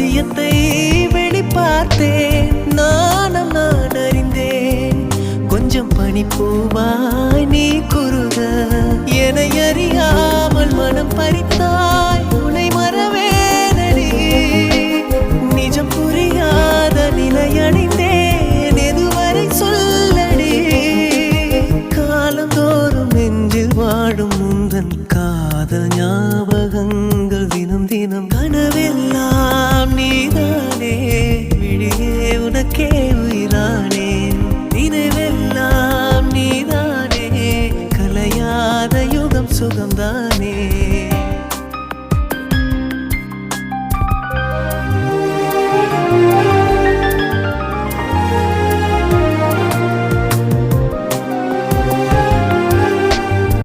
ரகசியத்தை வெளிப்பார்த்தேன், நானும் நான் அறிந்தேன். கொஞ்சம் பனிப்பூவாய் நீ குறுக, என்னை அறியாமல் மனம் பறித்தாய், உன்னை மறவேனடி. நிஜம் புரியாத நிலையடைந்தேன், எதுவரை சொல்லடி. காலந்தோறும் நெஞ்சில் வாடும் முந்தன் காதல் ஞாபகங்கள் தினம் தினம் கனவெல்லாம் நீதானே. விழியே உனக்கே உயிரானேன், நினைவெல்லாம் நீதானே. கலையாத யுகம் சுகம்தானே.